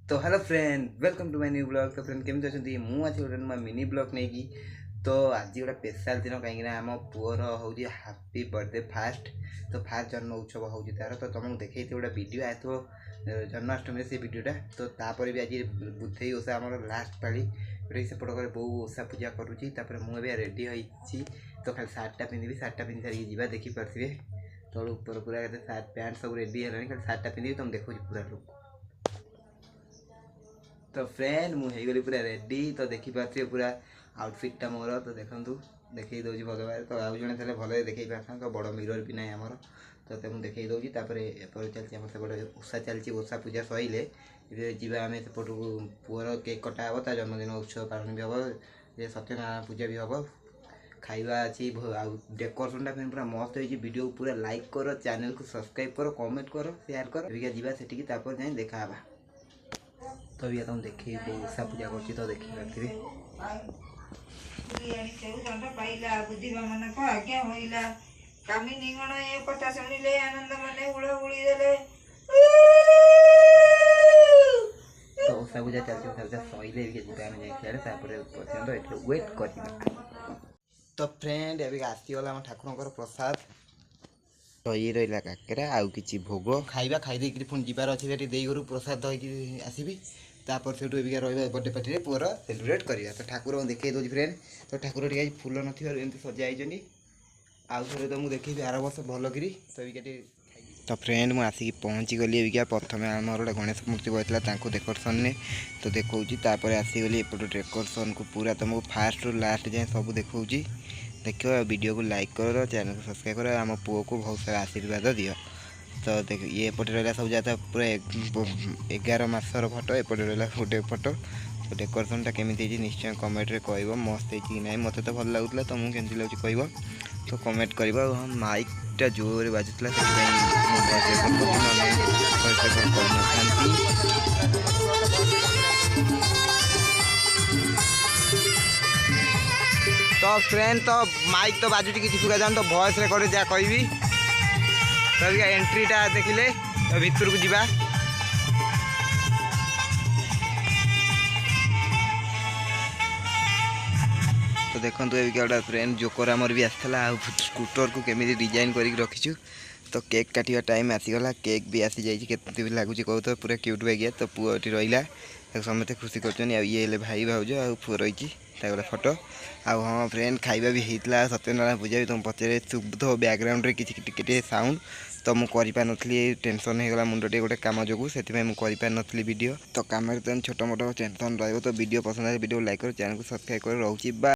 तो hello friend, welcome to my new blog. तो friend केमती अच्छे मुझे आज गोटे नुआ मिनी ब्लॉग नहीं कि तो आज गोटे स्पेशल दिन कहीं आम पुअर हूँ हापी बर्थडे फास्ट तो फास्ट जन्म उत्सव हो तार तो तुमको देखी गोटे वीडियो आए तो जन्माष्टमी से वीडियोटा तो तापर भी आज बुधई ओषा आम लास्ट पाली जोटा सेपट घर बो ओषा पूजा करुँची मुझे रेडी होती तो खाली सार्टा पिंधि सार्टा पिंधि सारी जा देखिपे तलू ऊपर पूरा सार्ट पैंट सब रेडी है खाली सार्टा पिंधि तुम देखो पूरा लुक। तो फ्रेंड मुझे पूरा रेडी तो देखिपे पूरा आउटफिटा मोर तो देखूँ देखई दूसरी भगवान तो आउ जड़े थे भले देखई पार तो बड़ मिरर भी ना आमर तो मुझे देखई दूसरी चलती आम सेपटे ओषा चलती ओषा पूजा सैले जा आम सेपट पुअर केक कटा हे ता जन्मदिन उत्सव पालन भी हम सत्यनारायण पूजा भी हम खाଇବା अच्छी डेकोरेशन फिर पूरा मस्त होती वीडियो पूरा लाइक कर चैनल को सब्सक्राइब कर कमेंट कर शेयर कर जावा से जाए देखा तो अभी तुम देखी ओषा पूजा कर तो देखी पारे तो ओषा पूजा चलते सैले जाए वेट कर। तो फ्रेंड अभी आसीगला आम ठाकुर प्रसाद तो ये रहा काकेरा आउ कि भोग खाଇବା खाई पुणी जबार अच्छे दे घर प्रसाद आसबि तापर से बर्थडे पार्टी पुअर सेलिब्रेट करवा तो ठाकुर देखई दूसरी फ्रेंड तो ठाकुर टी फूल न सजाई आउ थे तो मुझे देखी आर वर्ष भल करी तो फ्रेंड मुझे आसिक पहुँची गली अबिका प्रथम आम गोटे गणेश मूर्ति बसला डेकोरेसन ने तो देखा आसीगली एपट डेकोरेसन को पूरा तुमको फास्ट रू लास्ट जाए सब देखा देखो वीडियो को लाइक कर चैनल को सब्सक्राइब कर आम पुओ को बहुत सारा आशीर्वाद दियो तो देख ये पटे रहा सब जाता पूरा 11 मासर फोटो एपटे रहा गोटे फोटो तो डेकोरेसन टा केमी निश्चय कमेंट रे कह मस्त है ना मत तो भल लगुला तुमको केमती लगे कह तो कमेंट कर माइकटा जोर बाजुला तो फ्रेंड तो माइक तो बाजुची किसी सुखा जान तो वॉइस रेकर्ड जहाँ कहि तो एंट्रीटा देखिले तो भितर को जीवा तो देखो ये गोटे फ्रेंड जोकर आमर भी आसाला स्कूटर को केमी डिजाइन कर रखीचु तो केक काटिया टाइम आसीगला केक भी आसी जाइए केते भी लगुच कह तो पूरा क्यूट बैगिया तो पुआ रहा समस्त खुशी कर ये भाई भाज आ पुआ रही गोटे फोटो आउ हाँ फ्रेंड खाଇବା भी होता सत्यनारायण पूजा भी तुम पचारे शुभ बैकग्राउंड रे किसी साउंड तो मुझे करी टेंशन होगा मुंड टे गोटे कम जो से मुझे वीडियो तो कम छोट मोट टेंशन रही तो वीडियो पसंद आए वीडियो लाइक कर चैनल को सब्सक्राइब कर रोचे।